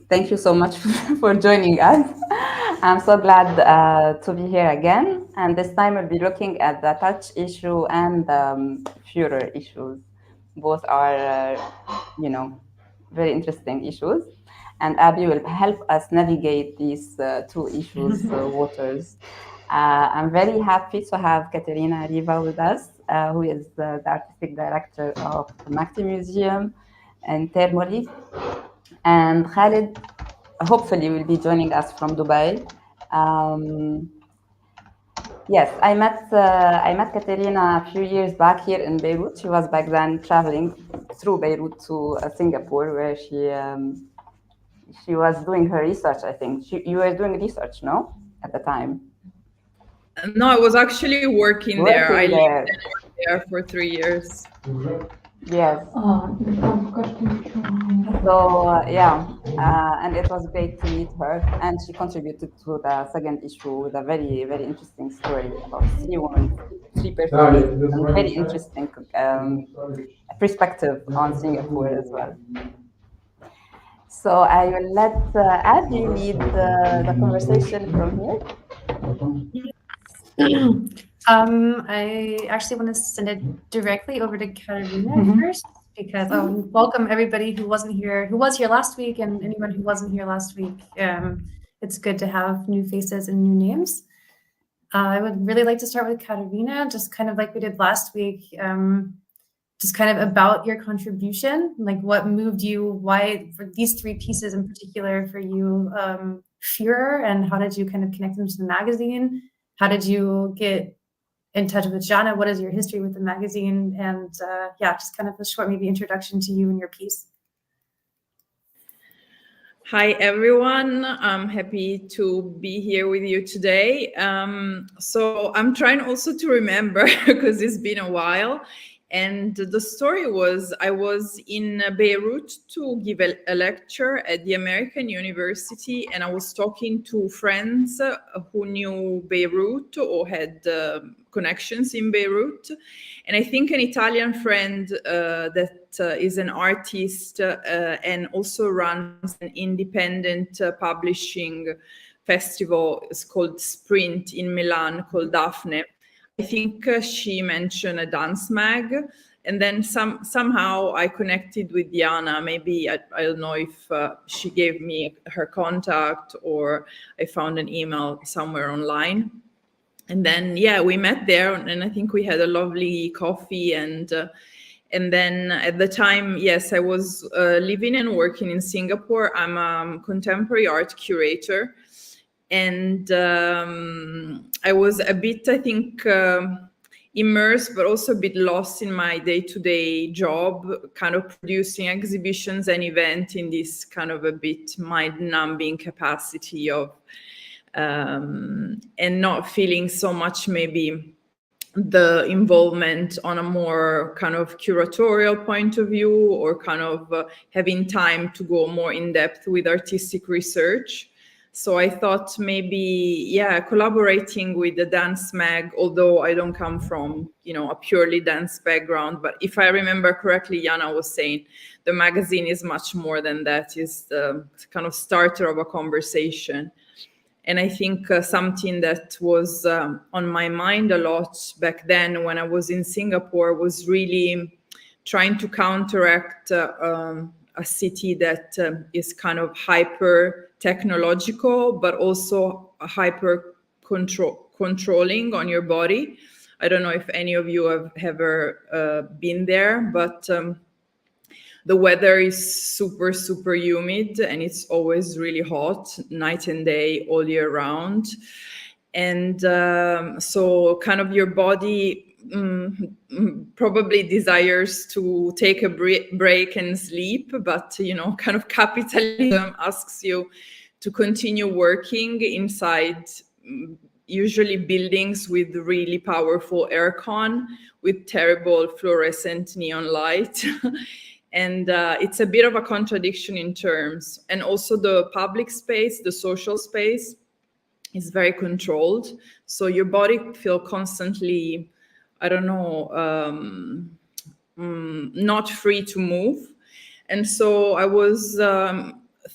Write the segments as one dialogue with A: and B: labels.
A: Thank you so much for joining us. I'm so glad to be here again. And this time we'll be looking at the touch issue and Furor issues. Both are, very interesting issues. And Abby will help us navigate these two issues waters. I'm very happy to have Caterina Riva with us, who is the artistic director of the Makti Museum in Termoli, and Khalid hopefully will be joining us from Dubai. Um, yes, I met Caterina a few years back here in Beirut. She was back then traveling through Beirut to Singapore, where she was doing her research. I think you were doing research, no, at the time.
B: No, I was actually working there. I
A: Working
B: lived
A: there.
B: and worked there for 3 years.
A: Yes. So yeah, and it was great to meet her, and she contributed to the second issue with a very very interesting story about three women, three performances, and very interesting perspective on Singapore as well. So I will let Abby lead the conversation from here.
C: I actually want to send it directly over to Caterina first because welcome everybody who wasn't here, who was here last week, and anyone who wasn't here last week. It's good to have new faces and new names. I would really like to start with Caterina, just kind of like we did last week, just kind of about your contribution, like what moved you, why for these three pieces in particular for you, Furor, and how did you kind of connect them to the magazine? How did you get in touch with Jana? What is your history with the magazine? And yeah, just kind of a short maybe introduction to you and your piece.
B: Hi, everyone. I'm happy to be here with you today. So I'm trying also to remember because it's been a while. And the story was I was in Beirut to give a lecture at the American University, and I was talking to friends who knew Beirut or had connections in Beirut. And I think an Italian friend that is an artist and also runs an independent publishing festival. It's called Sprint in Milan, called Daphne. I think she mentioned a dance mag, and then somehow I connected with Jana. Maybe I don't know if she gave me her contact or I found an email somewhere online. And then yeah, we met there, and I think we had a lovely coffee. And then at the time, yes, I was living and working in Singapore. I'm a contemporary art curator. And I was a bit, I think, immersed, but also a bit lost in my day-to-day job, kind of producing exhibitions and events in this kind of a bit mind-numbing capacity of, and not feeling so much maybe the involvement on a more kind of curatorial point of view, or kind of having time to go more in depth with artistic research. So I thought maybe, yeah, collaborating with the dance mag, although I don't come from, a purely dance background, but if I remember correctly, Jana was saying the magazine is much more than that, is the kind of starter of a conversation. And I think something that was on my mind a lot back then when I was in Singapore was really trying to counteract a city that is kind of hyper technological, but also hyper controlling on your body. I don't know if any of you have ever been there, but the weather is super, super humid, and it's always really hot, night and day, all year round. And so kind of your body probably desires to take a break and sleep, but kind of capitalism asks you to continue working inside usually buildings with really powerful aircon, with terrible fluorescent neon light. And it's a bit of a contradiction in terms. And also the public space, the social space is very controlled. So your body feel constantly, I don't know, not free to move. And so I was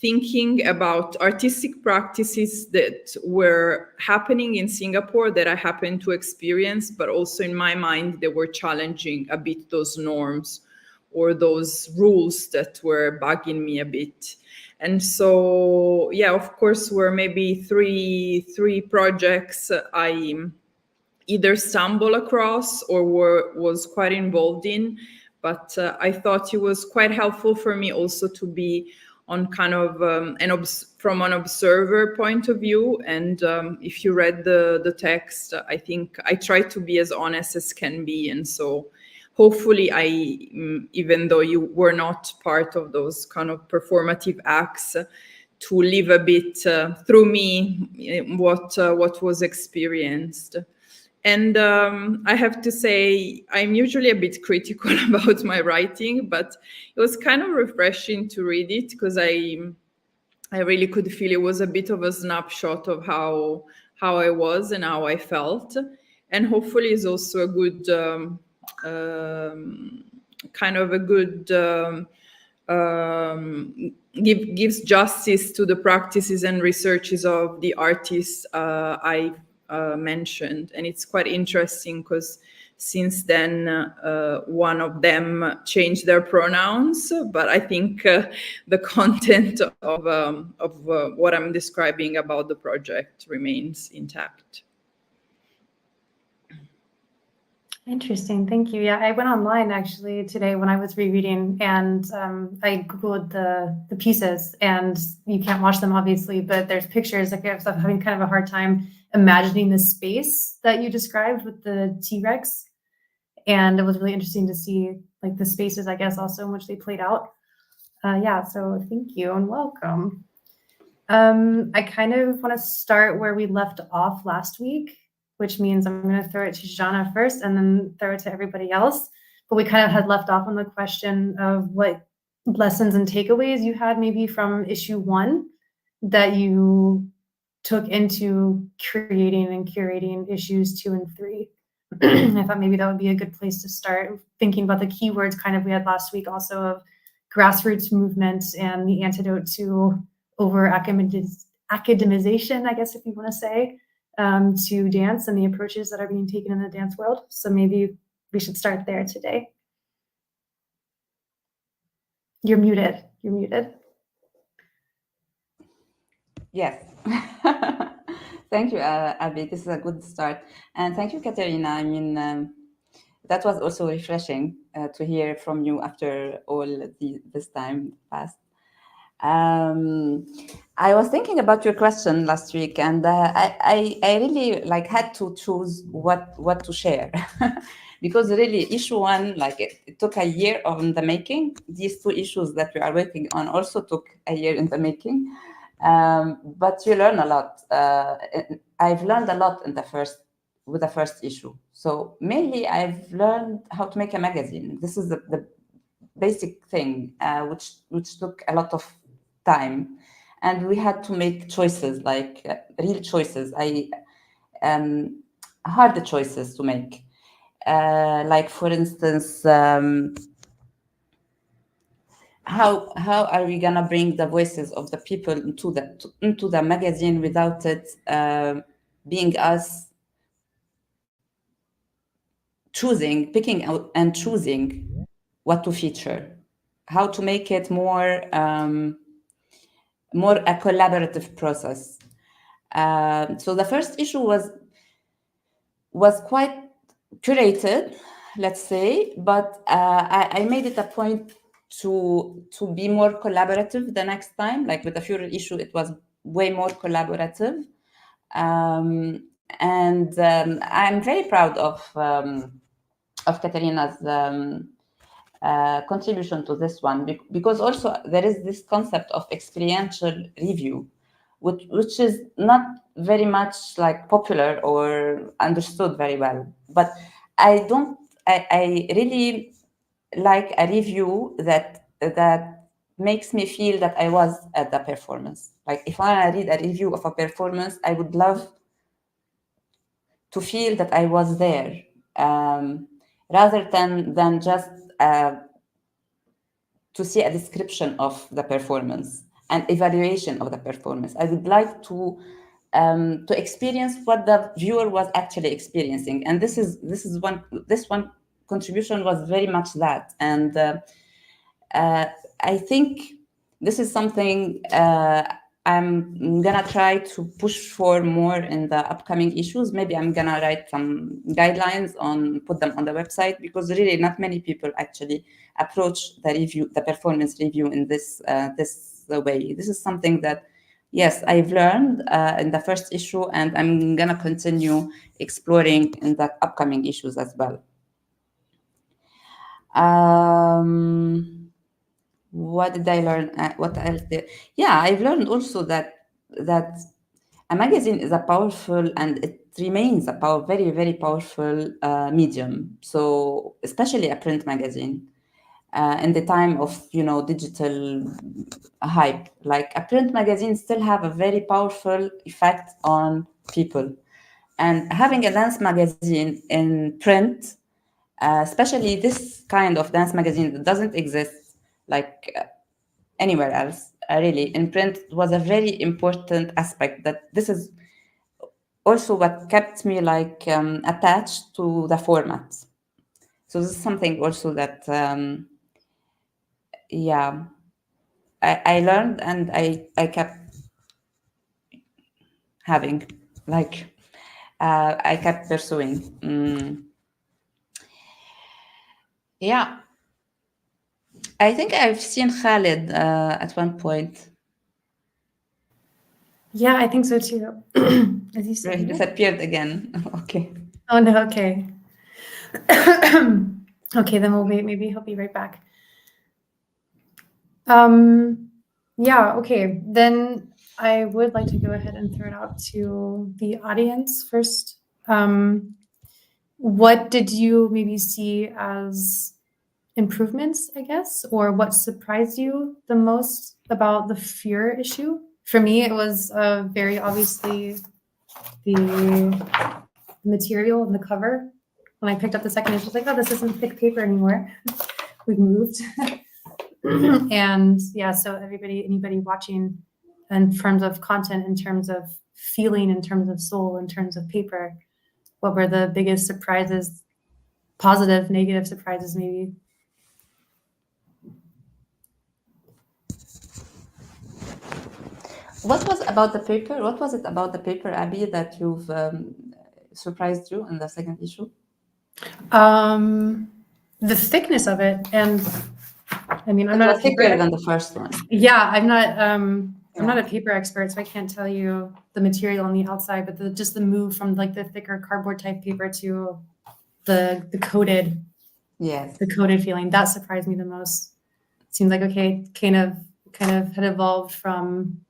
B: thinking about artistic practices that were happening in Singapore that I happened to experience, but also in my mind, they were challenging a bit those norms or those rules that were bugging me a bit. And so, yeah, of course, were maybe three projects I either stumbled across or was quite involved in. But I thought it was quite helpful for me also to be on kind of from an observer point of view. And if you read the text, I think I try to be as honest as can be. And so hopefully even though you were not part of those kind of performative acts, to live a bit through me what was experienced. And I have to say, I'm usually a bit critical about my writing, but it was kind of refreshing to read it because I really could feel it was a bit of a snapshot of how I was and how I felt. And hopefully it's also a good kind of a good gives justice to the practices and researches of the artists I mentioned. And it's quite interesting because since then one of them changed their pronouns, but I think the content of what I'm describing about the project remains intact.
C: Interesting, thank you. Yeah, I went online actually today when I was rereading, and I googled the pieces, and you can't watch them obviously, but there's pictures. Like, I was having kind of a hard time imagining the space that you described with the T-Rex, and it was really interesting to see like the spaces, I guess, also in which they played out. Yeah, so thank you and welcome. I kind of want to start where we left off last week, which means I'm going to throw it to Jana first and then throw it to everybody else. But we kind of had left off on the question of what lessons and takeaways you had maybe from issue 1 that you took into creating and curating issues 2 and 3. I thought maybe that would be a good place to start, thinking about the keywords kind of we had last week also of grassroots movements and the antidote to over-academization, I guess, if you want to say, to dance and the approaches that are being taken in the dance world. So maybe we should start there today. You're muted. You're muted.
A: Yes. Thank you, Abby. This is a good start. And thank you, Caterina. I mean, that was also refreshing to hear from you after all this time passed. I was thinking about your question last week, and I really had to choose what to share because really issue 1, it took a year in the making. These 2 issues that we are working on also took a year in the making, but you learn a lot. I've learned a lot with the first issue. So mainly I've learned how to make a magazine. This is the basic thing, which took a lot of time, and we had to make choices, real choices, hard choices to make, for instance, how are we gonna bring the voices of the people into the magazine without it being us picking out and choosing what to feature, how to make it more a collaborative process. So the first issue was quite curated, let's say, but I made it a point to be more collaborative the next time. Like with the Furor issue, it was way more collaborative. And I'm very proud of Caterina's contribution to this one, because also there is this concept of experiential review, which is not very much popular or understood very well. But I really like a review that makes me feel that I was at the performance. Like if I read a review of a performance, I would love to feel that I was there, rather than just to see a description of the performance. and evaluation of the performance. I would like to experience what the viewer was actually experiencing, and this one contribution was very much that. And I think this is something I'm gonna try to push for more in the upcoming issues. Maybe I'm gonna write some guidelines put them on the website, because really not many people actually approach the performance review in this way. This is something that, yes, I've learned in the first issue, and I'm gonna continue exploring in the upcoming issues as well. What did I learn? What else? Yeah, I've learned also that a magazine is a powerful, and it remains a very, very powerful medium. So especially a print magazine. In the time of digital hype, like a print magazine still have a very powerful effect on people. And having a dance magazine in print, especially this kind of dance magazine that doesn't exist like anywhere else, really, in print, was a very important aspect. That this is also what kept me like attached to the format. So this is something also that yeah, I learned, and I kept having, like, I kept pursuing. Yeah, I think I've seen Khalid at one point.
C: Yeah, I think so too. Is he still
A: He
C: here?
A: disappeared again. Okay.
C: Oh no, okay. Okay, then we'll wait. Maybe he'll be right back. Yeah, okay. Then I would like to go ahead and throw it out to the audience first. What did you maybe see as improvements, I guess, or what surprised you the most about the Furor issue? For me, it was very obviously the material and the cover. When I picked up the second issue, I was like, oh, this isn't thick paper anymore. We've moved. And yeah, so anybody watching in terms of content, in terms of feeling, in terms of soul, in terms of paper, what were the biggest surprises, positive, negative surprises maybe?
A: What was about the paper? What was it about the paper, Abby, that you've surprised you in the second issue?
C: The thickness of it, and I mean, I'm
A: It
C: not
A: was thicker than the first one.
C: Yeah, I'm not a paper expert, so I can't tell you the material on the outside, but just the move from like the thicker cardboard type paper to the coated,
A: Yes.
C: the coated feeling, that surprised me the most. It seemed like, okay, kind of had evolved from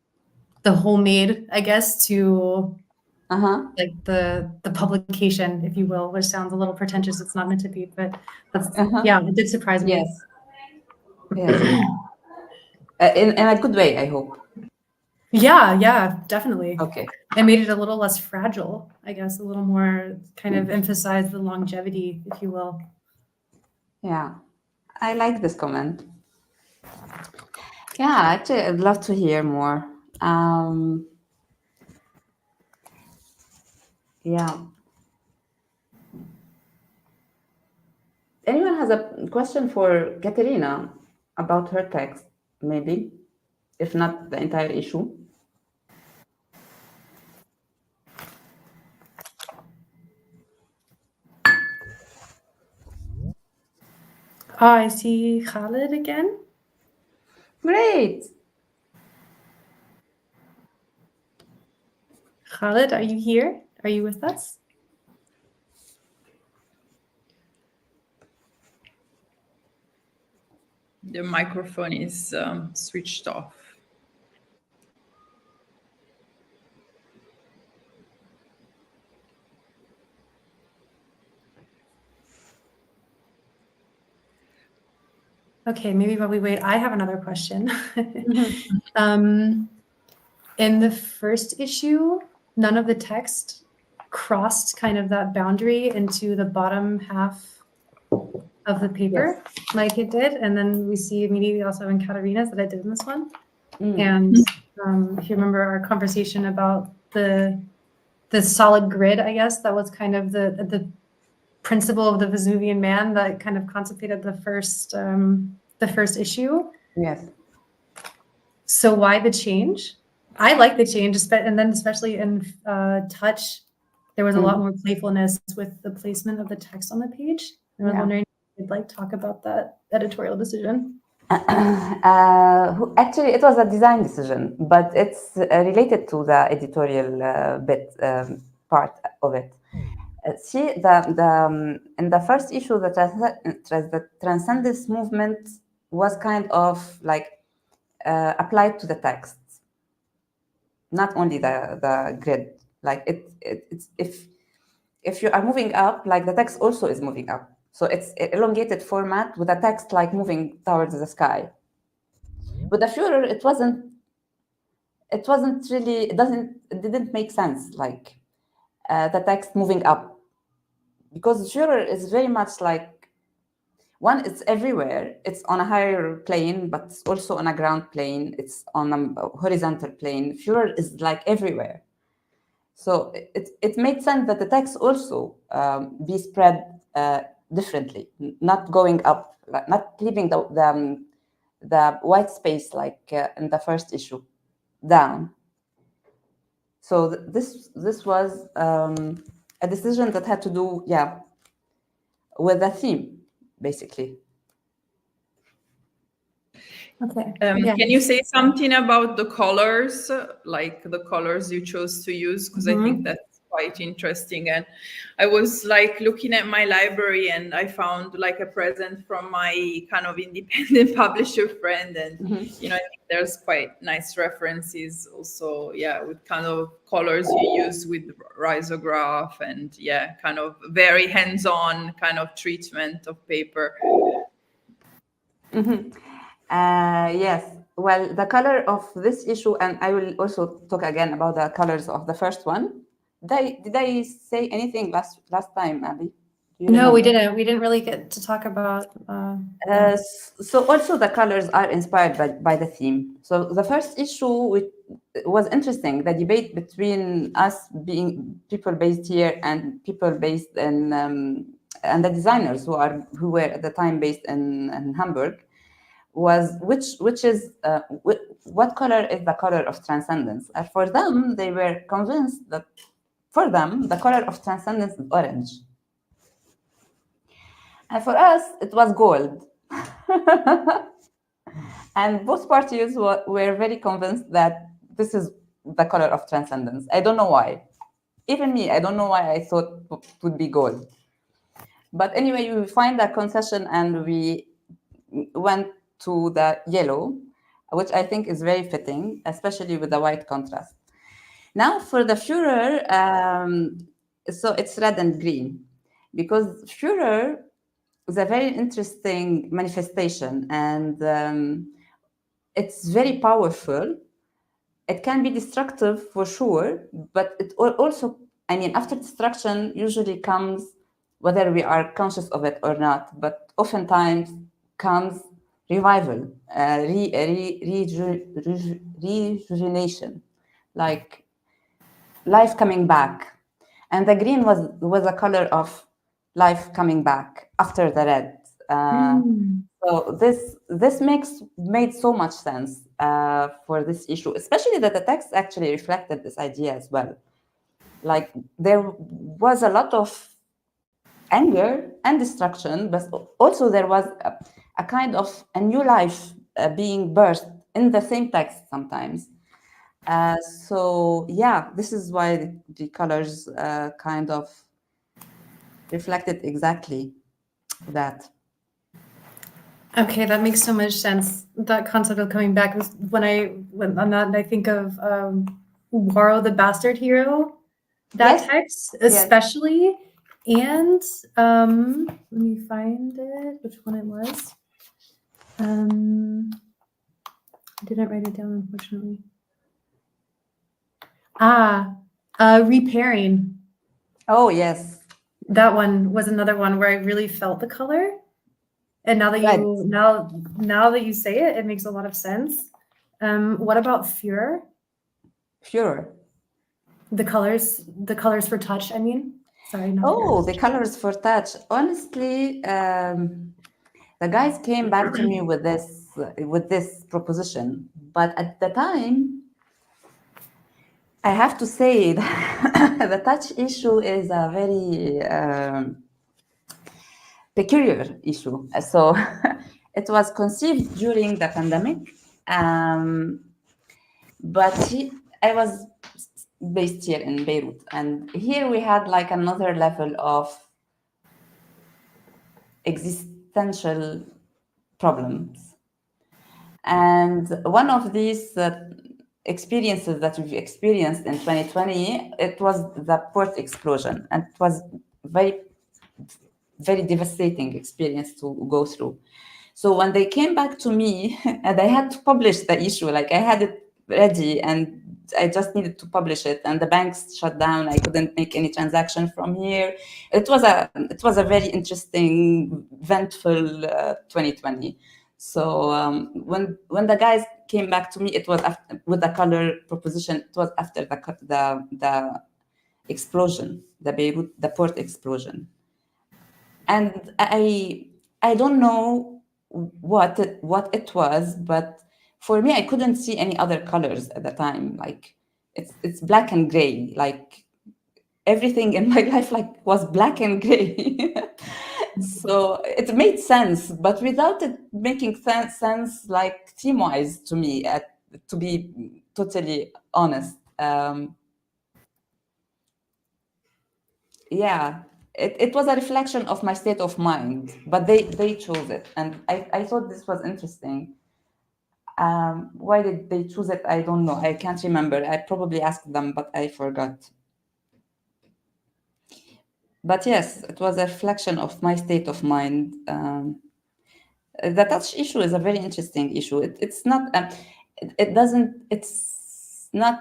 C: the homemade, I guess, to like the publication, if you will, which sounds a little pretentious. It's not meant to be, but that's yeah, it did surprise me.
A: Yes. Yes. In a good way, I hope.
C: Yeah, definitely.
A: Okay.
C: It made it a little less fragile, I guess, a little more kind of emphasize the longevity, if you will.
A: Yeah, I like this comment. Yeah, actually, I'd love to hear more. Yeah. Anyone has a question for Caterina about her text, maybe, if not the entire issue?
C: Oh, I see Khalid again.
A: Great.
C: Khalid, are you here? Are you with us?
B: The microphone is switched off.
C: Okay, maybe while we wait, I have another question. In the first issue, none of the text crossed kind of that boundary into the bottom half of the paper like it did. And then we see immediately also in Caterina's that it did in this one. And if you remember our conversation about the solid grid, I guess that was kind of the principle of the Vesuvian Man that kind of contemplated the first issue.
A: Yes.
C: So why the change? I like the change, and then especially in Touch, there was a lot more playfulness with the placement of the text on the page. I was wondering if you'd like to talk about that editorial decision.
A: Actually, it was a design decision, but it's related to the editorial bit part of it. See, in the first issue, the transcendence movement was kind of like applied to the text, not only the grid. Like it's if you are moving up, like the text also is moving up. So it's an elongated format with a text like moving towards the sky. With the Furor, it didn't make sense, like the text moving up, because Furor is very much like, one, it's everywhere. It's on a higher plane, but it's also on a ground plane. It's on a horizontal plane. Furor is like everywhere. So it made sense that the text also be spread differently, not going up, not leaving the white space like in the first issue down. So this was a decision that had to do, with the theme, basically.
C: Okay.
B: Can you say something about the colors, like the colors you chose to use? Because I think that's quite interesting. And I was like looking at my library and I found like a present from my kind of independent publisher friend. And, you know, I think there's quite nice references also, with kind of colors you use with risograph and, kind of very hands-on kind of treatment of paper.
A: Yes. Well, the color of this issue, and I will also talk again about the colors of the first one. Did I say anything last time, Abby?
C: No, we didn't. We didn't really get to talk about.
A: So also the colors are inspired by the theme. So the first issue was interesting. The debate between us being people based here and people based in and the designers who were at the time based in Hamburg, was what color is the color of transcendence? And for them, they were convinced that for them the color of transcendence is orange. And for us, it was gold. And both parties were very convinced that this is the color of transcendence. I don't know why. Even me, I don't know why I thought it would be gold. But anyway, we find a concession and we went to the yellow, which I think is very fitting, especially with the white contrast. Now for the Furor, so it's red and green, because Furor is a very interesting manifestation, and it's very powerful. It can be destructive for sure, but it also, I mean, after destruction usually comes, whether we are conscious of it or not, but oftentimes comes revival, rejuvenation, like life coming back. And the green was a color of life coming back after the red. So this made so much sense for this issue, especially that the text actually reflected this idea as well. Like there was a lot of anger and destruction, but also there was a kind of a new life being birthed in the same text sometimes. So yeah, this is why the colors kind of reflected exactly that.
C: Okay, that makes so much sense. That concept of coming back was when on that, I think of Waro the Bastard Hero, that text especially. And let me find it, which one it was. I didn't write it down, unfortunately. Repairing.
A: Oh yes,
C: that one was another one where I really felt the color. And now that you say it, it makes a lot of sense. What about Furor?
A: Furor.
C: The colors for touch, I mean. Sorry, not
A: Oh, the colors for touch. Honestly, the guys came back to me with this proposition, but at the time, I have to say that the touch issue is a very peculiar issue. So it was conceived during the pandemic, but I was based here in Beirut, and here we had like another level of existential problems. And one of these experiences that we've experienced in 2020, it was the port explosion, and it was very, very devastating experience to go through. So when they came back to me, and I had to publish the issue, like I had it ready and I just needed to publish it, and the banks shut down. I couldn't make any transaction from here. It was a very interesting, eventful 2020. So when the guys came back to me, it was with the color proposition. It was after the explosion, the port explosion, and I don't know what it was, but for me, I couldn't see any other colors at the time. Like it's black and gray. Like everything in my life was black and gray. So it made sense, but without it making sense like team-wise to me, to be totally honest. Yeah, it was a reflection of my state of mind, but they chose it, and I thought this was interesting. Why did they choose it? I don't know. I can't remember. I probably asked them, but I forgot. But yes, it was a reflection of my state of mind. The touch issue is a very interesting issue. It's not. It's not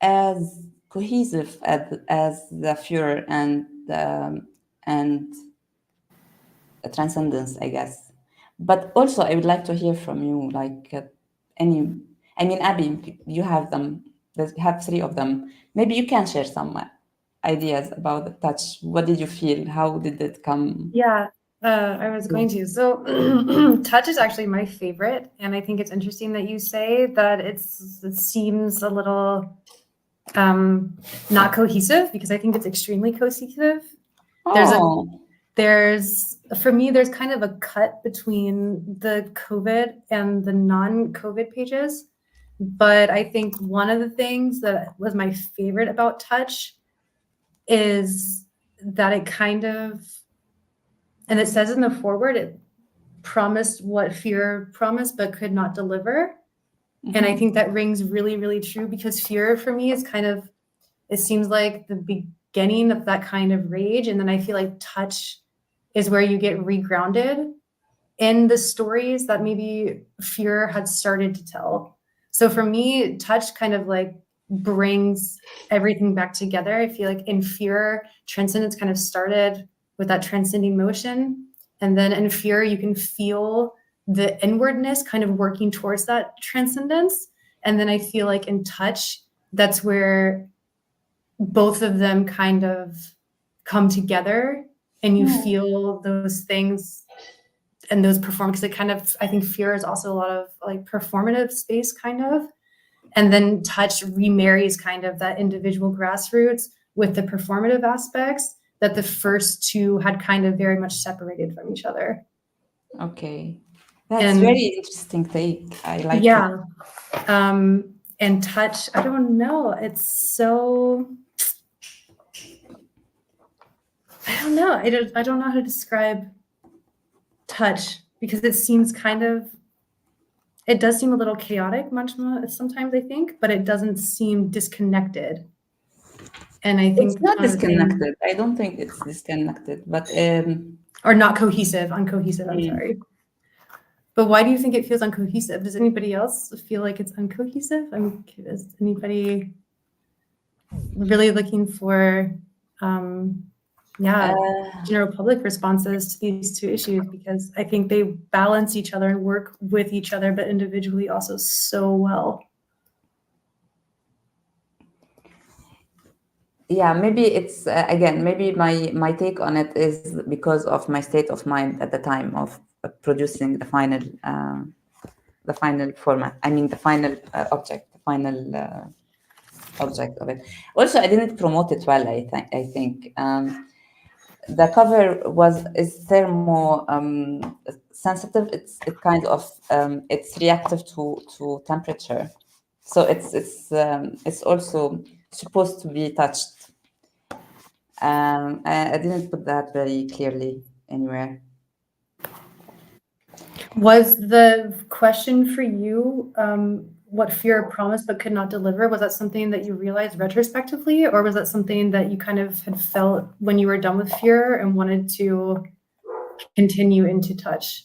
A: as cohesive as the Furor and the transcendence, I guess. But also, I would like to hear from you, like I mean, Abby, you have them. You have 3 of them. Maybe you can share some ideas about the touch. What did you feel? How did it come?
C: Yeah, I was going to. So touch is actually my favorite, and I think it's interesting that you say that it seems a little not cohesive, because I think it's extremely cohesive. There's for me, there's kind of a cut between the COVID and the non-COVID pages. But I think one of the things that was my favorite about touch is that it kind of, and it says in the foreword, it promised what Furor promised but could not deliver. Mm-hmm. And I think that rings really, really true, because Furor for me is kind of, it seems like the beginning of that kind of rage. And then I feel like touch is where you get regrounded in the stories that maybe Furor had started to tell. So for me, touch kind of like brings everything back together. I feel like in Furor, transcendence kind of started with that transcending motion. And then in Furor, you can feel the inwardness kind of working towards that transcendence. And then I feel like in touch, that's where both of them kind of come together, and you feel those things and those performances. It kind of, I think Furor is also a lot of like performative space kind of. And then touch remarries kind of that individual grassroots with the performative aspects that the first 2 had kind of very much separated from each other.
A: Okay. That's very interesting take. I like it.
C: Yeah. And touch, I don't know. It's so, I don't know. I don't know how to describe touch, because it seems kind of, it does seem a little chaotic sometimes, I think, but it doesn't seem disconnected. And I think
A: it's not disconnected. I don't think it's disconnected, but
C: or not cohesive, uncohesive. I'm sorry. But why do you think it feels uncohesive? Does anybody else feel like it's uncohesive? Is anybody really looking for general public responses to these two issues, because I think they balance each other and work with each other, but individually also so well.
A: Yeah, maybe it's again, maybe my take on it is because of my state of mind at the time of producing the final format. I mean, the final object, the final object of it. Also, I didn't promote it well. I think the cover is thermo sensitive. It kind of it's reactive to temperature, so it's also supposed to be touched. I didn't put that very clearly anywhere.
C: Was the question for you what Furor promised but could not deliver? Was that something that you realized retrospectively, or was that something that you kind of had felt when you were done with Furor and wanted to continue into Touch?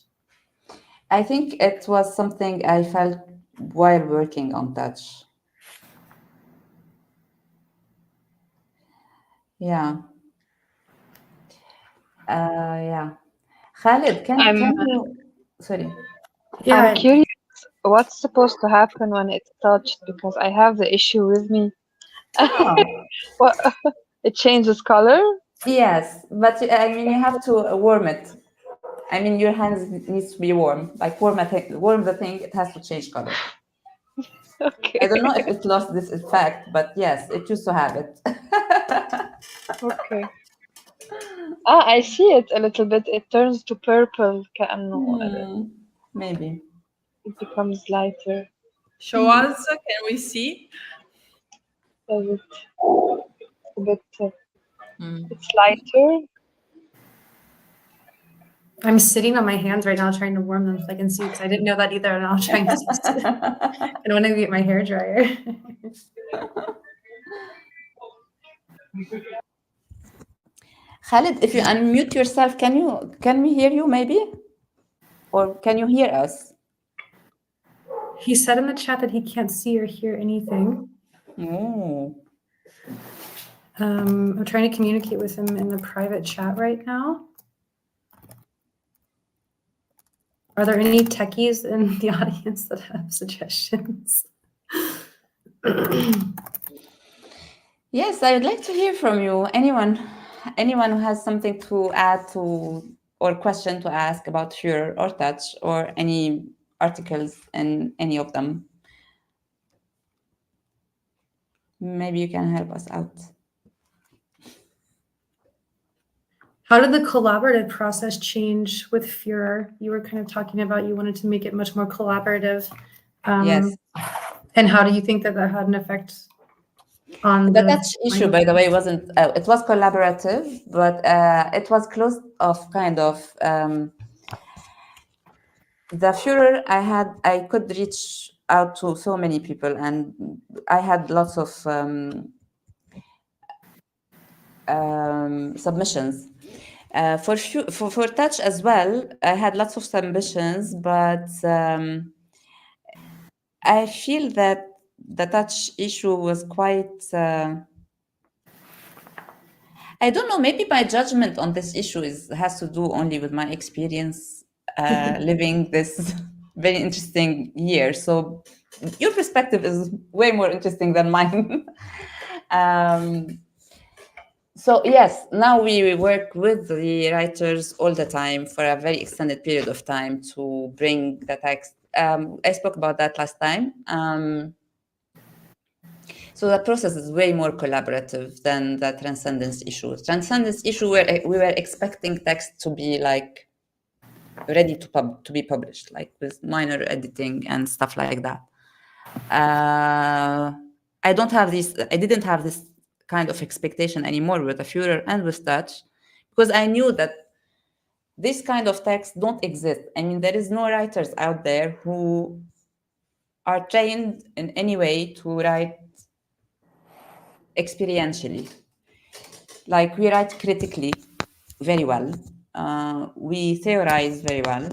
A: I think it was something I felt while working on Touch. Yeah. Yeah. Khalid, can you... Sorry.
C: Yeah.
D: I'm curious what's supposed to happen when it's touched, because I have the issue with me. What? It changes color?
A: Yes, but I mean, you have to warm it. I mean, your hands needs to be warm. Like warm the thing, it has to change color.
D: Okay.
A: I don't know if it lost this effect, but yes, it used to have it.
D: Okay. I see it a little bit. It turns to purple.
A: Maybe.
D: It becomes lighter.
B: Show us. Can we see?
D: Does it? A bit. It's lighter.
C: I'm sitting on my hands right now trying to warm them so I can see, because I didn't know that either, and I'll try and test it. I don't want to get my hair dryer.
A: Khalid, if you unmute yourself, can we hear you maybe? Or can you hear us?
C: He said in the chat that he can't see or hear anything.
A: Oh.
C: I'm trying to communicate with him in the private chat right now. Are there any techies in the audience that have suggestions?
A: Yes, I would like to hear from you. Anyone who has something to add to or question to ask about Furor or Touch or any articles in any of them. Maybe you can help us out.
C: How did the collaborative process change with Furor? You were kind of talking about you wanted to make it much more collaborative.
A: Yes.
C: And how do you think that had an effect on
A: the Touch issue, by the way, wasn't. It was collaborative, but it was closed off, kind of. The Furor, I could reach out to so many people, and I had lots of submissions. For Touch as well, I had lots of submissions, but I feel that the Touch issue was quite... I don't know, maybe my judgment on this issue has to do only with my experience living this very interesting year. So your perspective is way more interesting than mine. So yes, now we work with the writers all the time for a very extended period of time to bring the text. I spoke about that last time. So the process is way more collaborative than the transcendence issue. Transcendence issue, where we were expecting text to be like ready to be published, like with minor editing and stuff like that. I didn't have this kind of expectation anymore with the Furor and with Touch, because I knew that this kind of text don't exist. I mean, there is no writers out there who are trained in any way to write experientially. Like, we write critically very well. We theorize very well.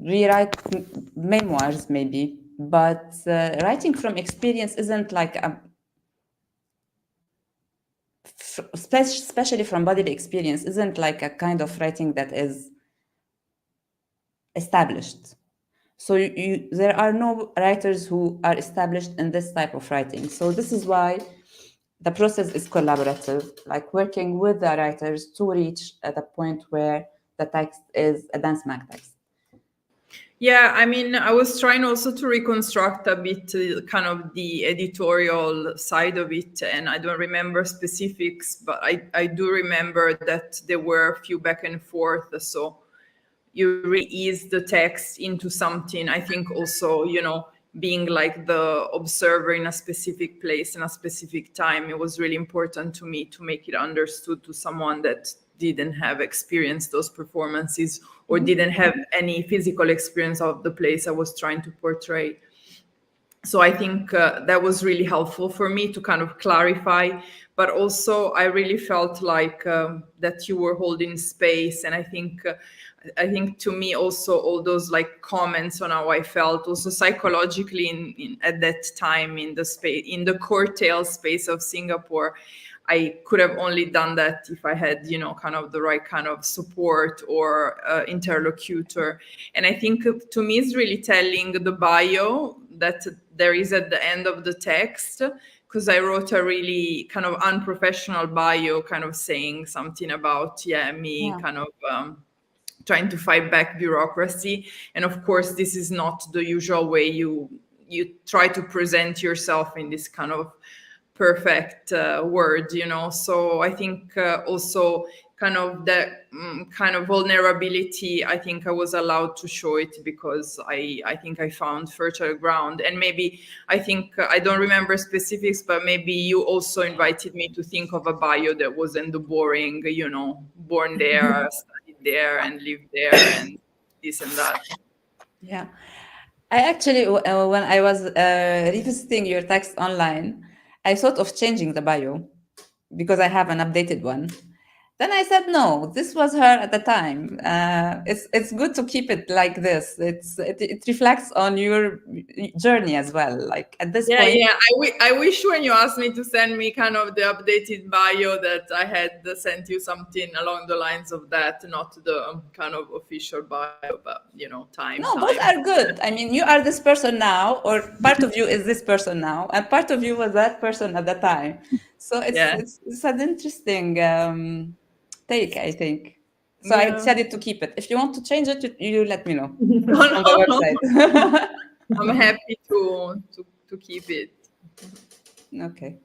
A: We write memoirs, maybe. But writing from experience isn't like especially from bodily experience, isn't like a kind of writing that is established. So there are no writers who are established in this type of writing. So this is why the process is collaborative, like working with the writers to reach at the point where the text is a dance mag text.
B: Yeah, I mean, I was trying also to reconstruct a bit kind of the editorial side of it, and I don't remember specifics, but I do remember that there were a few back and forth. So you really ease the text into something. I think also, being like the observer in a specific place in a specific time, it was really important to me to make it understood to someone that didn't have experienced those performances or didn't have any physical experience of the place I was trying to portray. So I think that was really helpful for me to kind of clarify, but also I really felt like that you were holding space. And I think to me also all those like comments on how I felt also psychologically in at that time in the space, in the courtail space of Singapore, I could have only done that if I had, kind of the right kind of support or interlocutor. And I think to me it's really telling the bio that there is at the end of the text, because I wrote a really kind of unprofessional bio, kind of saying something about, me kind of trying to fight back bureaucracy. And of course, this is not the usual way you try to present yourself in this kind of perfect word, So I think also kind of that kind of vulnerability, I think I was allowed to show it because I think I found fertile ground. And maybe I think I don't remember specifics, but maybe you also invited me to think of a bio that wasn't the boring, born there, studied there, and lived there, and this and that.
A: Yeah. I actually, when I was revisiting your text online, I thought of changing the bio because I have an updated one. Then I said, no, this was her at the time. It's good to keep it like this. It reflects on your journey as well. Like at this point.
B: Yeah. I wish when you asked me to send me kind of the updated bio that I had sent you something along the lines of that, not the kind of official bio, but time.
A: No, both are good. I mean, you are this person now, or part of you is this person now, and part of you was that person at the time. So it's an interesting take, I think. So I decided to keep it. If you want to change it, you let me know on the website.
B: I'm happy to keep it.
A: Okay.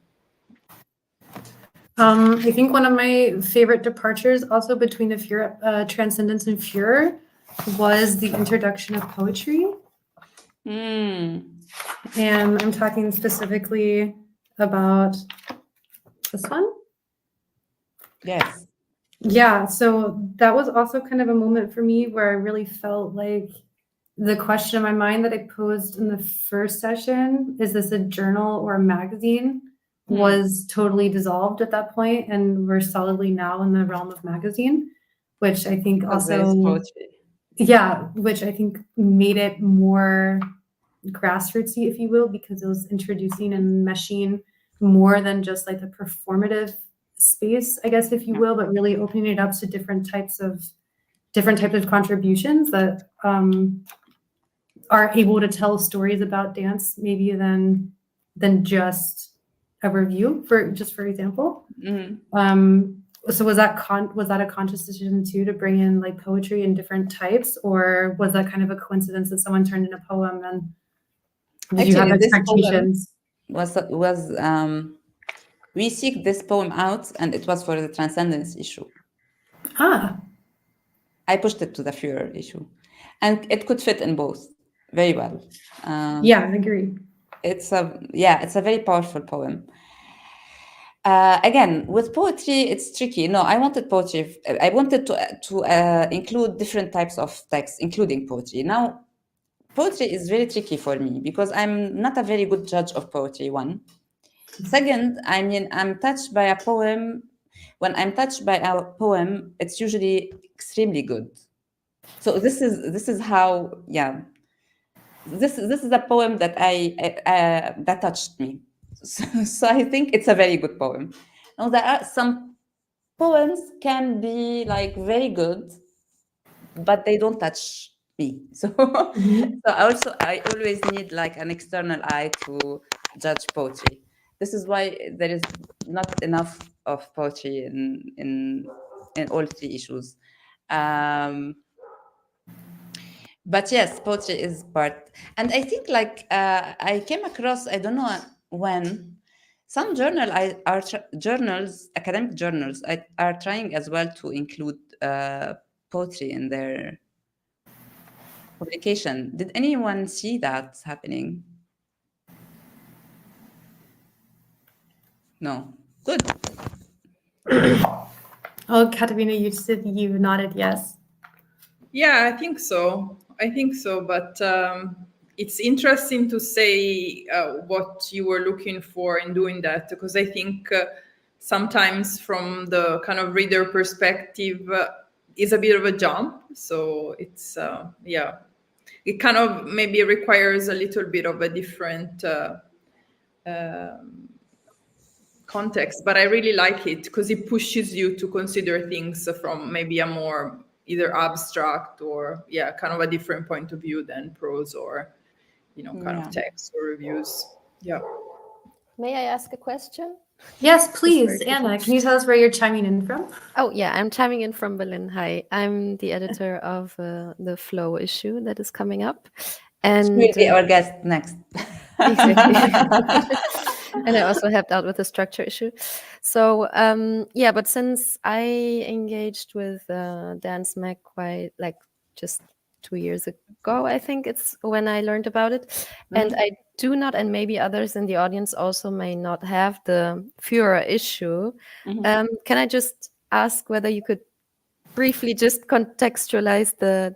C: I think one of my favorite departures also between the Furor, Transcendence and Furor was the introduction of poetry. And I'm talking specifically about this one.
A: Yes.
C: Yeah, so that was also kind of a moment for me where I really felt like the question in my mind that I posed in the first session, is this a journal or a magazine, was totally dissolved at that point, and we're solidly now in the realm of magazine, which I think also, which I think made it more grassrootsy, if you will, because it was introducing and meshing more than just like the performative space, I guess, if you will, but really opening it up to different types of contributions that are able to tell stories about dance, maybe than just a review, for example. So was that a conscious decision too, to bring in like poetry in different types, or was that kind of a coincidence that someone turned in a poem and did you have expectations?
A: We seek this poem out, and it was for the transcendence issue. I pushed it to the Furor issue, and it could fit in both very well.
C: I agree.
A: It's a very powerful poem. Again, with poetry, it's tricky. No, I wanted poetry. I wanted to include different types of text, including poetry. Now, poetry is very tricky for me because I'm not a very good judge of poetry, one. Second, I mean, I'm touched by a poem. When I'm touched by a poem, it's usually extremely good. So this is how, this is a poem that that touched me. So I think it's a very good poem. Now there are some poems can be like very good, but they don't touch me. So I always need like an external eye to judge poetry. This is why there is not enough of poetry in all three issues. Um, but yes, poetry is part, and I think like I came across, I don't know when, some journals, academic journals, are trying as well to include poetry in their publication. Did anyone see that happening? No. Good.
C: Oh, Caterina, you nodded yes.
B: Yeah, I think so. But it's interesting to say what you were looking for in doing that, because I think sometimes from the kind of reader perspective is a bit of a jump. So it's, yeah, it kind of maybe requires a little bit of a different context, but I really like it because it pushes you to consider things from maybe a more either abstract or kind of a different point of view than prose or kind of text or reviews. Yeah.
E: May I ask a question?
C: Yes, please, Anna. Can you tell us where you're chiming in from?
E: Oh yeah, I'm chiming in from Berlin. Hi, I'm the editor of the Flow issue that is coming up, and
A: She will be our guest next.
E: exactly. And I also helped out with the structure issue. So yeah, but since I engaged with Dance Mac quite like just 2 years ago, I think it's when I learned about it, and I do not, and maybe others in the audience also may not have the Furor issue. Can I just ask whether you could briefly just contextualize the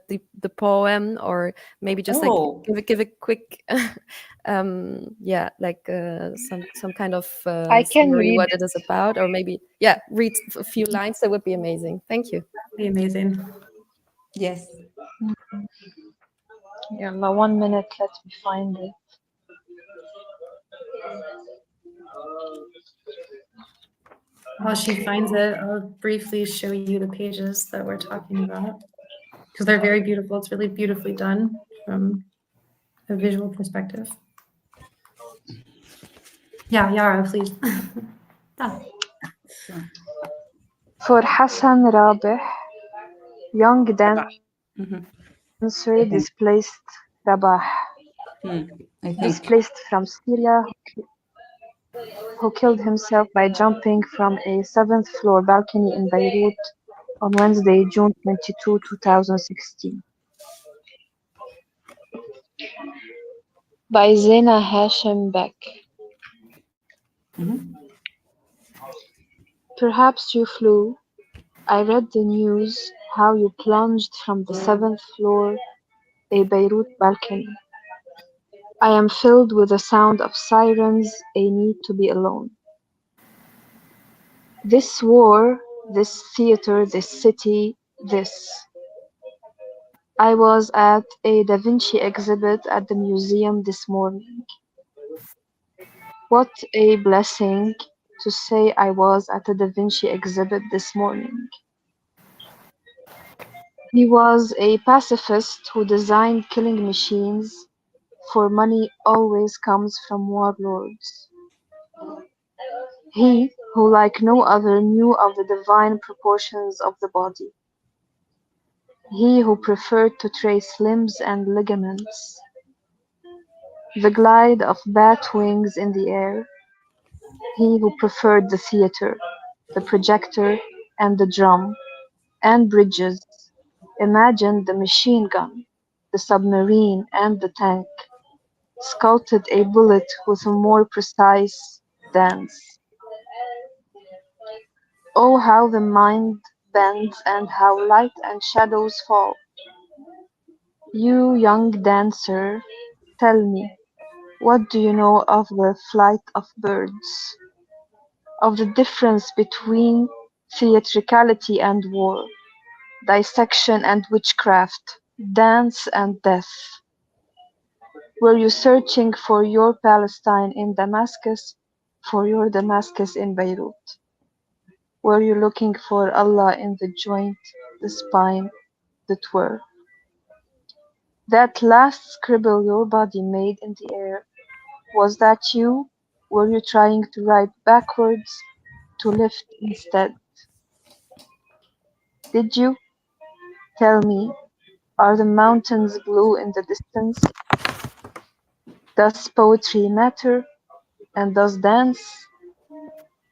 E: poem, or maybe just like give a quick like some kind of
D: I can
E: summary
D: read
E: what it is about, or maybe read a few lines. That would be amazing. Thank you.
C: Be amazing.
A: Yes.
D: Yeah, 1 minute, let me find it.
C: While she finds it, I'll briefly show you the pages that we're talking about, because they're very beautiful. It's really beautifully done from a visual perspective. Yeah, Yara, please. Done.
D: For Hassan Rabih, young dancer displaced Rabah, displaced from Syria, who killed himself by jumping from a 7th floor balcony in Beirut on Wednesday, June 22, 2016. By Zena Hashem Beck. Perhaps you flew. I read the news how you plunged from the 7th floor, a Beirut balcony. I am filled with the sound of sirens, a need to be alone. This war, this theater, this city, this. I was at a Da Vinci exhibit at the museum this morning. What a blessing to say I was at a Da Vinci exhibit this morning. He was a pacifist who designed killing machines, for money always comes from warlords. He who like no other knew of the divine proportions of the body. He who preferred to trace limbs and ligaments. The glide of bat wings in the air. He who preferred the theater, the projector, and the drum, and bridges. Imagined the machine gun, the submarine, and the tank. Sculpted a bullet with a more precise dance. Oh, how the mind bends and how light and shadows fall. You young dancer, tell me, what do you know of the flight of birds? Of the difference between theatricality and war, dissection and witchcraft, dance and death? Were you searching for your Palestine in Damascus, for your Damascus in Beirut? Were you looking for Allah in the joint, the spine, the twirl? That last scribble your body made in the air, was that you? Were you trying to write backwards, to lift instead? Did you? Tell me, are the mountains blue in the distance? Does poetry matter? And does dance?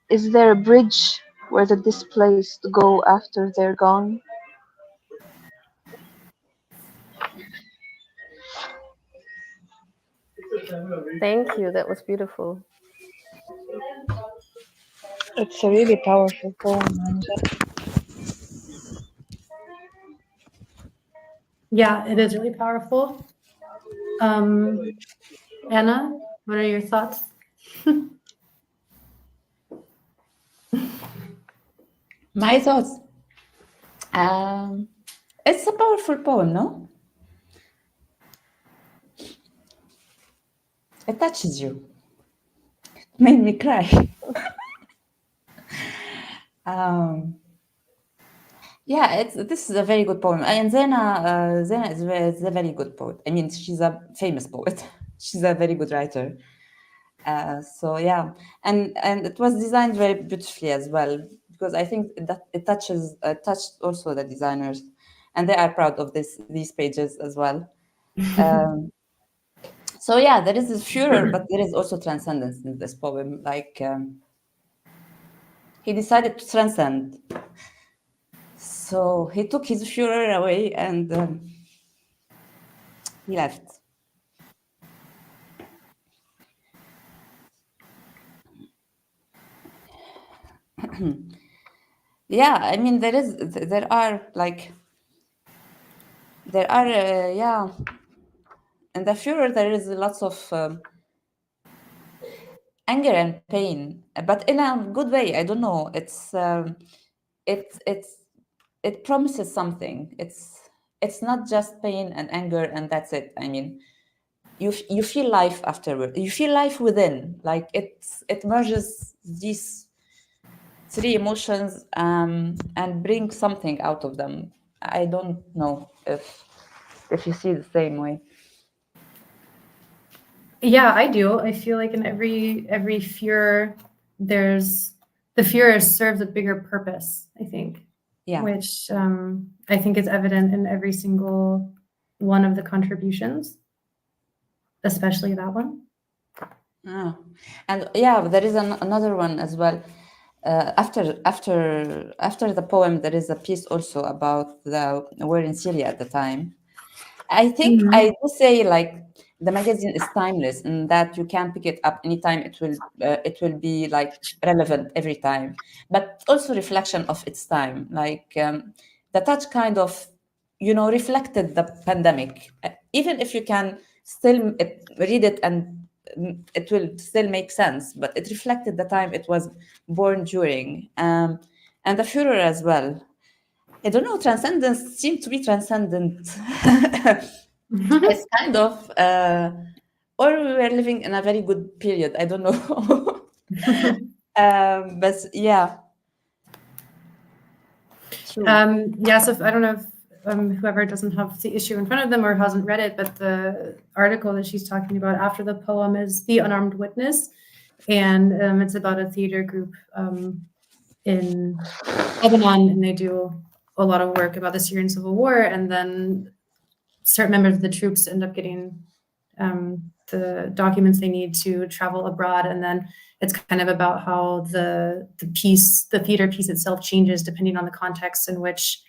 D: Is there a bridge where the displaced go after they're gone?
E: Thank you. That was beautiful.
D: It's a really powerful poem, Anja.
C: Yeah, it is really powerful. Anna, what are your thoughts?
A: My thoughts. It's a powerful poem, no? It touches you. It made me cry. Yeah, this is a very good poem. And Zena is a very good poet. I mean, she's a famous poet. She's a very good writer. So yeah, and it was designed very beautifully as well, because I think that it touched also the designers, and they are proud of these pages as well. So yeah, there is this furor, but there is also transcendence in this poem. Like he decided to transcend, so he took his furor away and he left. Yeah, I mean there are yeah, in the furor there is lots of anger and pain, but in a good way. I don't know. It promises something. It's not just pain and anger and that's it. I mean, you feel life afterward. You feel life within. Like it merges these three emotions and brings something out of them. I don't know if you see the same way.
C: Yeah, I do. I feel like in every furor, there's the furor serves a bigger purpose, I think.
A: Yeah.
C: Which I think is evident in every single one of the contributions, especially that one.
A: And yeah, there is another one as well. After the poem, there is a piece also about the war in Syria at the time. I think I do say like the magazine is timeless in that you can pick it up anytime. It will be like relevant every time, but also reflection of its time. Like the touch kind of, reflected the pandemic. Even if you can still read it and it will still make sense, but it reflected the time it was born during, and the furor as well. I don't know, transcendence seemed to be transcendent. It's kind of, or we were living in a very good period. I don't know. But yeah.
C: Yeah, so I don't know if whoever doesn't have the issue in front of them or hasn't read it, but the article that she's talking about after the poem is The Unarmed Witness. And it's about a theater group in Lebanon, and they do a lot of work about the Syrian civil war, and then certain members of the troops end up getting the documents they need to travel abroad, and then it's kind of about how the theater piece itself changes depending on the context in which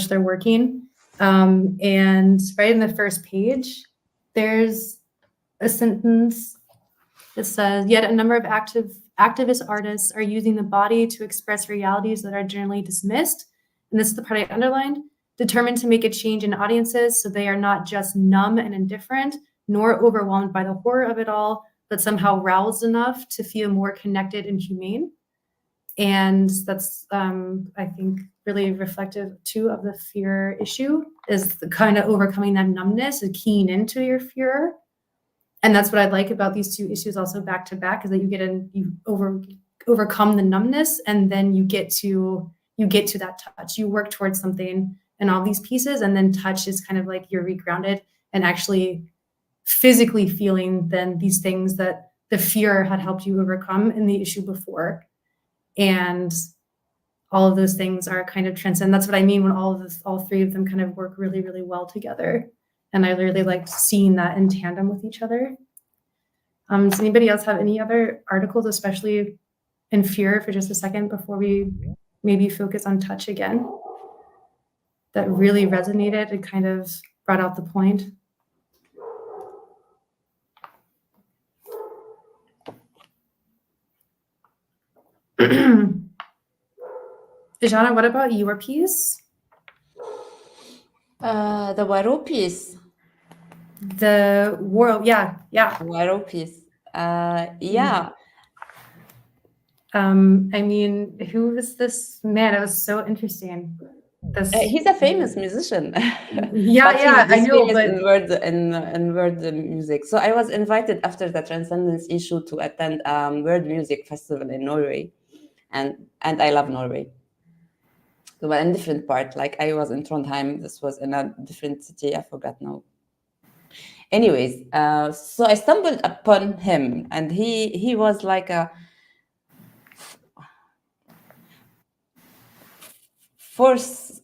C: they're working. And right in the first page, there's a sentence that says, "Yet a number of activist artists are using the body to express realities that are generally dismissed." And this is the part I underlined. "Determined to make a change in audiences so they are not just numb and indifferent, nor overwhelmed by the horror of it all, but somehow roused enough to feel more connected and humane." And that's, I think, really reflective too of the fear issue, is the kind of overcoming that numbness and keying into your fear. And that's what I like about these two issues also back to back, is that you overcome the numbness, and then you get to that touch. You work towards something in all these pieces, and then touch is kind of like you're regrounded and actually physically feeling then these things that the fear had helped you overcome in the issue before. And all of those things are kind of transcend. That's what I mean when all three of them kind of work really, really well together. And I really liked seeing that in tandem with each other. Does anybody else have any other articles, especially in fear, for just a second before we maybe focus on touch again, that really resonated and kind of brought out the point? Jana, what about your piece?
A: The Waro piece.
C: The world, yeah.
A: Waro piece. Yeah.
C: I mean, who is this man? It was so interesting.
A: He's a famous musician.
C: Yeah,
A: but
C: yeah,
A: he's
C: I know.
A: famous
C: But
A: in word music. So I was invited after the Transcendence issue to attend Word Music Festival in Norway, and I love Norway. So, but in different part, like I was in Trondheim. This was in a different city. I forgot now. Anyways, so I stumbled upon him, and he was like a force.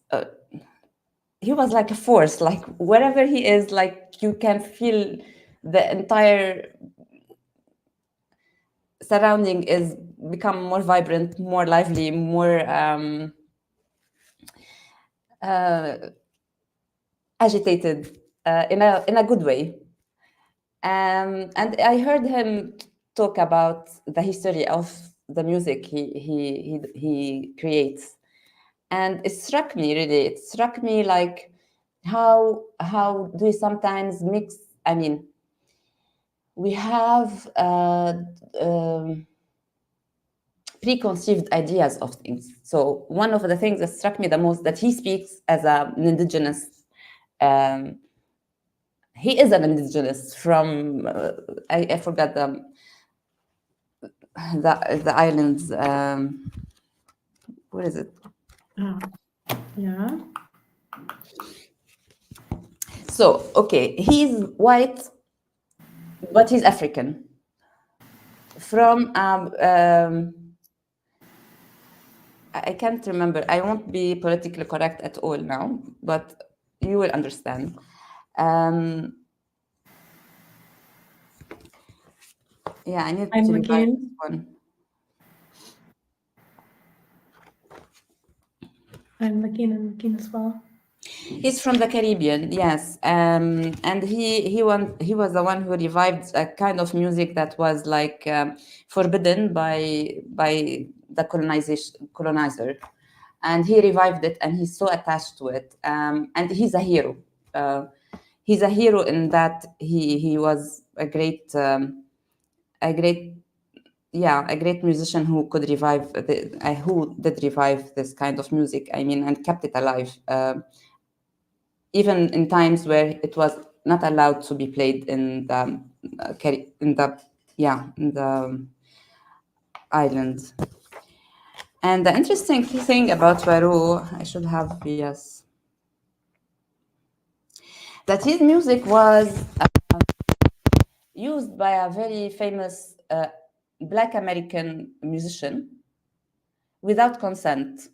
A: He was like a force. Like wherever he is, like you can feel the entire surrounding is become more vibrant, more lively, more agitated in a good way. And I heard him talk about the history of the music he creates, and it struck me really. It struck me like how do we sometimes mix? I mean, we have preconceived ideas of things. So one of the things that struck me the most, that he speaks as an indigenous. He is an indigenous from I forgot the islands. What is it?
C: yeah.
A: So okay, he's white, but he's African. From I can't remember. I won't be politically correct at all now, but you will understand. Yeah, I need
C: I'm
A: to revive
C: looking.
A: this one.
C: I'm looking as well.
A: He's from the Caribbean, yes, and he was the one who revived a kind of music that was like forbidden by the colonizer, and he revived it, and he's so attached to it, and he's a hero. He's a hero in that he was a great musician who could revive who did revive this kind of music. I mean, and kept it alive. Even in times where it was not allowed to be played in the island. And the interesting thing about Waro, I should have, yes, that his music was used by a very famous Black American musician without consent.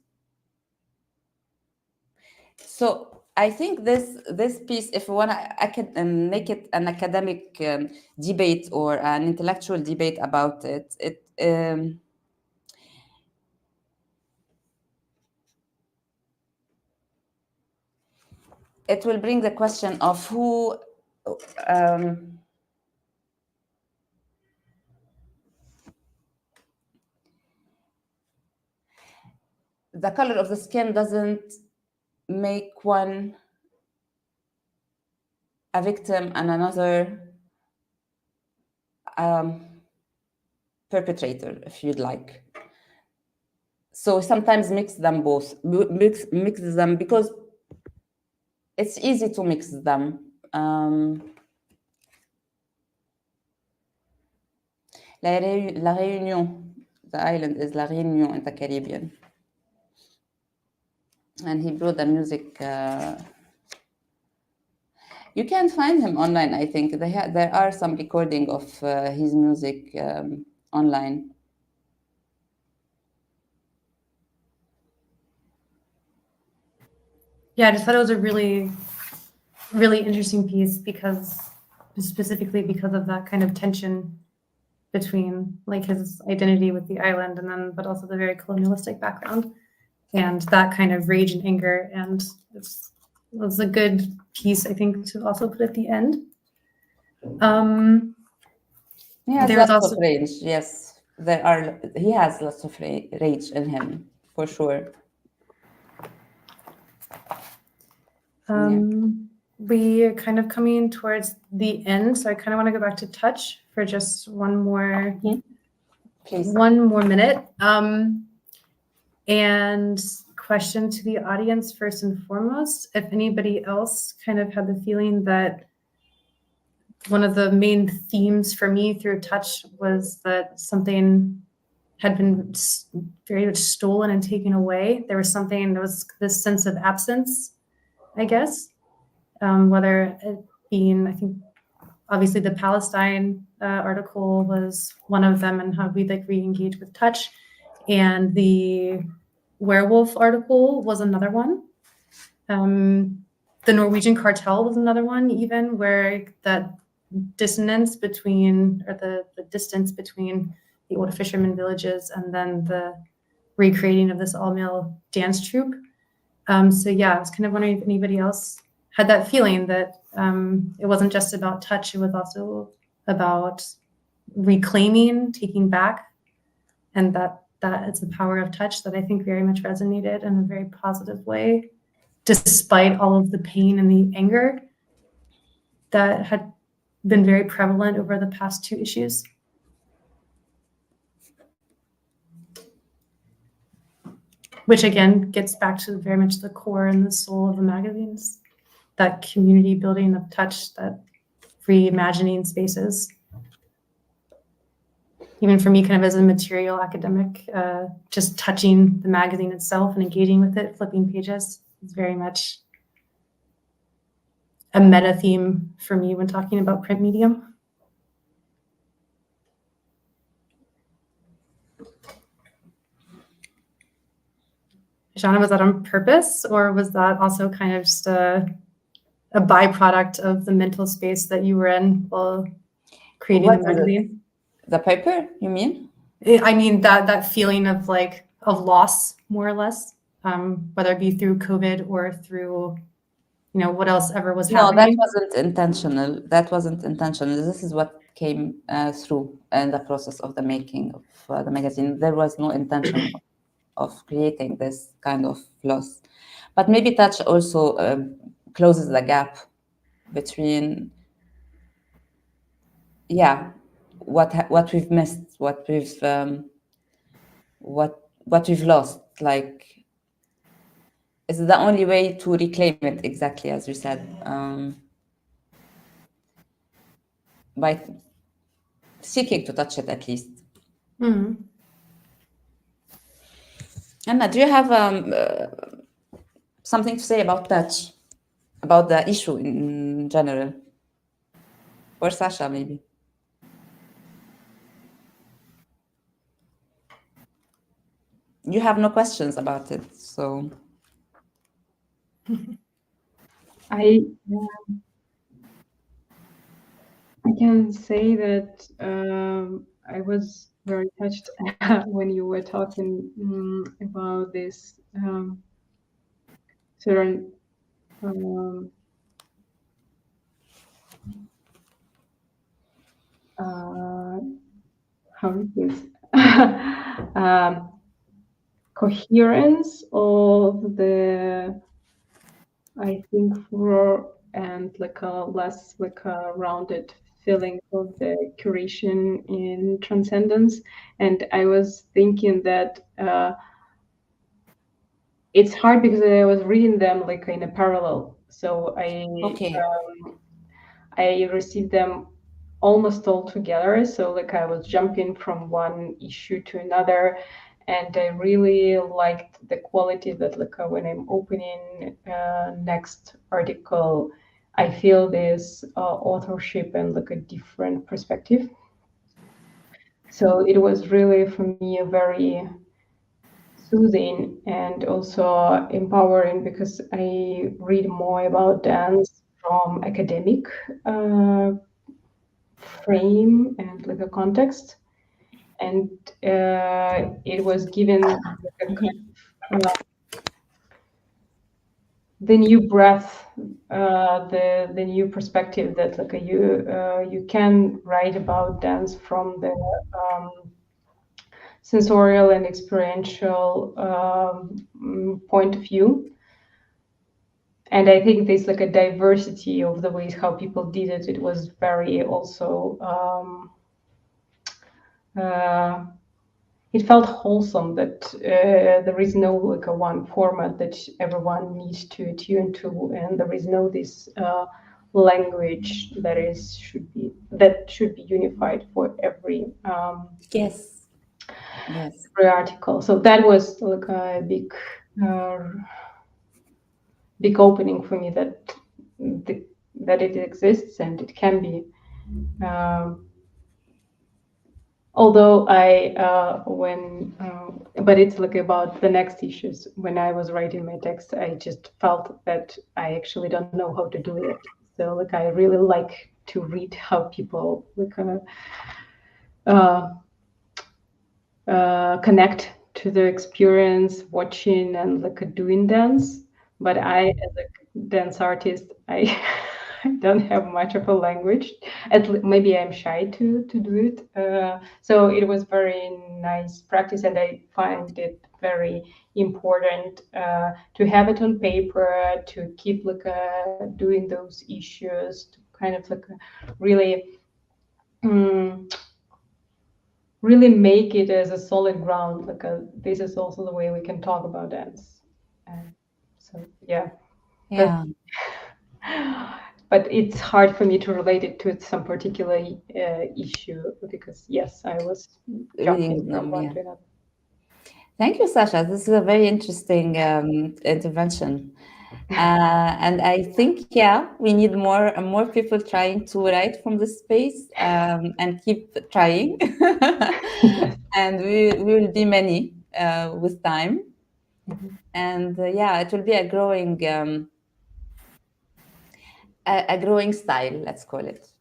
A: So I think this piece, if we want to, I can make it an academic debate or an intellectual debate about it. It will bring the question of who. The color of the skin doesn't make one a victim and another perpetrator, if you'd like. So sometimes mix them both, mix them, because it's easy to mix them. La Réunion. The island is La Réunion in the Caribbean. And he brought the music. You can find him online, I think. There are some recording of his music online.
C: Yeah, I just thought it was a really, really interesting piece specifically because of that kind of tension between like his identity with the island and then, but also the very colonialistic background and that kind of rage and anger. And it was a good piece, I think, to also put at the end.
A: He has
C: there was
A: lots
C: also
A: of rage. Yes, he has lots of rage in him, for sure.
C: We are kind of coming towards the end, so I kind of want to go back to touch for just one more minute. And question to the audience first and foremost, if anybody else kind of had the feeling that one of the main themes for me through touch was that something had been very much stolen and taken away. There was this sense of absence, I guess, whether it being, I think, obviously the Palestine article was one of them and how we like re-engage with touch. And the werewolf article was another one. The Norwegian cartel was another one, even where that dissonance between, or the distance between the old fishermen villages and then the recreating of this all-male dance troupe. So yeah, I was kind of wondering if anybody else had that feeling that it wasn't just about touch, it was also about reclaiming, taking back, and that is the power of touch that I think very much resonated in a very positive way, despite all of the pain and the anger that had been very prevalent over the past two issues. Which again gets back to very much the core and the soul of the magazines, that community building of touch, that reimagining spaces. Even for me, kind of as a material academic, just touching the magazine itself and engaging with it, flipping pages, is very much a meta theme for me when talking about print medium. Jana, was that on purpose, or was that also kind of just a byproduct of the mental space that you were in while creating the magazine?
A: The paper, you mean?
C: I mean that feeling of loss, more or less, whether it be through COVID or through, what else ever was happening.
A: No, that wasn't intentional. This is what came through in the process of the making of the magazine. There was no intention of creating this kind of loss. But maybe touch also closes the gap between, what we've missed, what we've lost. Like, it's the only way to reclaim it, exactly as you said, by seeking to touch it at least.
C: Mm-hmm.
A: Anna, do you have something to say about touch, about the issue in general? Or Sasha, maybe? You have no questions about it, so...
F: I can say that I was very touched when you were talking about this certain how is this coherence of the, I think, Furor, and like a less like a rounded feeling of the curation in Transcendence. And I was thinking that it's hard because I was reading them like in a parallel. So I received them almost all together. So like I was jumping from one issue to another, and I really liked the quality that like when I'm opening next article, I feel this authorship and like a different perspective. So it was really for me a very soothing and also empowering, because I read more about dance from academic frame and like a context, and it was given like a kind of the new breath, the new perspective that like you can write about dance from the sensorial and experiential point of view. And I think there's like a diversity of the ways how people did it. It was very also it felt wholesome that there is no like a one format that everyone needs to attune to, and there is no this language that should be unified for every
A: Yes.
F: every article. So that was like a big opening for me, that it exists and it can be. Although but it's like about the next issues. When I was writing my text, I just felt that I actually don't know how to do it. So like I really like to read how people like connect to their experience watching and like doing dance. But I, as a dance artist, I don't have much of a language. Maybe I'm shy to do it. So it was very nice practice, and I find it very important to have it on paper, to keep like doing those issues, to kind of like really. Really make it as a solid ground. Like this is also the way we can talk about dance. So yeah. But it's hard for me to relate it to some particular issue, because yes, I was jumping from one to another.
A: Thank you, Sasha. This is a very interesting intervention. And I think, we need more people trying to write from this space, and keep trying. And we will be many with time. And it will be a growing style, let's call it,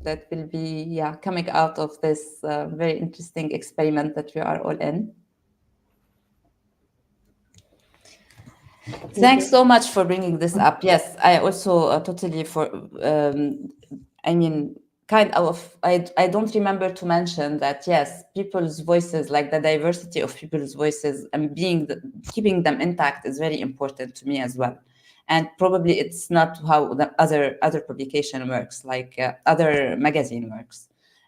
A: that will be coming out of this very interesting experiment that we are all in. Thanks so much for bringing this up. Yes, I also totally I don't remember to mention that, yes, people's voices, like the diversity of people's voices and keeping them intact is very important to me as well. And probably it's not how the other publication works, like other magazine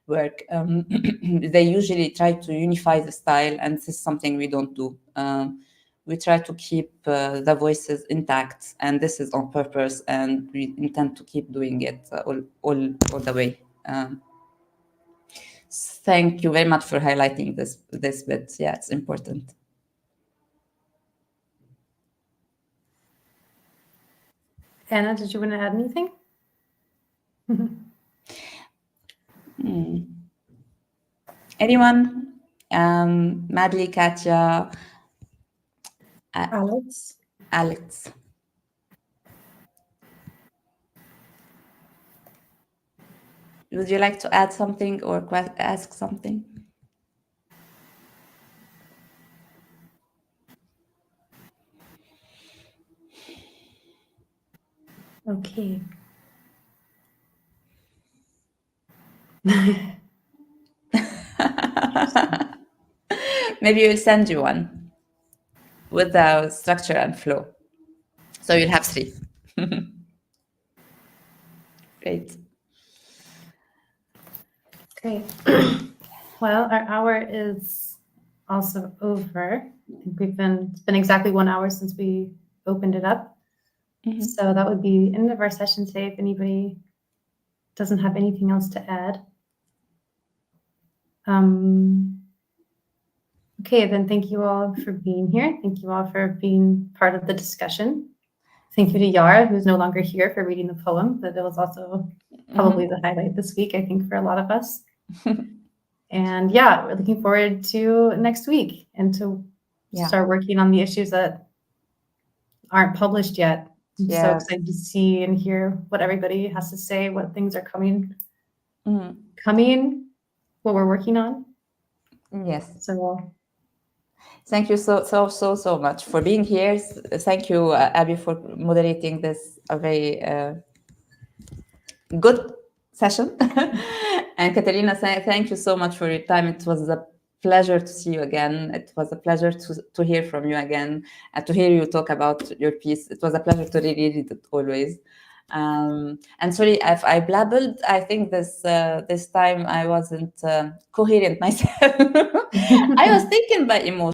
A: work. They usually try to unify the style, and this is something we don't do. We try to keep the voices intact, and this is on purpose, and we intend to keep doing it all the way. Thank you very much for highlighting this bit. Yeah, it's important.
C: Anna, did you want to add anything?
A: Anyone? Madly, Katya, Alex. Would you like to add something or ask something?
C: Okay.
A: Maybe we'll send you one with the structure and flow. So you'll have 3. Great.
C: Great. Well, our hour is also over. I think it's been exactly 1 hour since we opened it up. So that would be the end of our session today. If anybody doesn't have anything else to add. Okay, then thank you all for being here. Thank you all for being part of the discussion. Thank you to Yara, who's no longer here, for reading the poem, but it was also probably the highlight this week, I think, for a lot of us. And yeah, we're looking forward to next week and to start working on the issues that aren't published yet. I'm so excited to see and hear what everybody has to say, what things are coming, what we're working on.
A: Yes.
C: So
A: thank you so much for being here. Thank you, Abby, for moderating this very good session. And Caterina, thank you so much for your time. It was a pleasure to see you again. It was a pleasure to hear from you again and to hear you talk about your piece. It was a pleasure to read it always. And sorry if I blabbered. I think this time I wasn't coherent myself. I was thinking by emotion.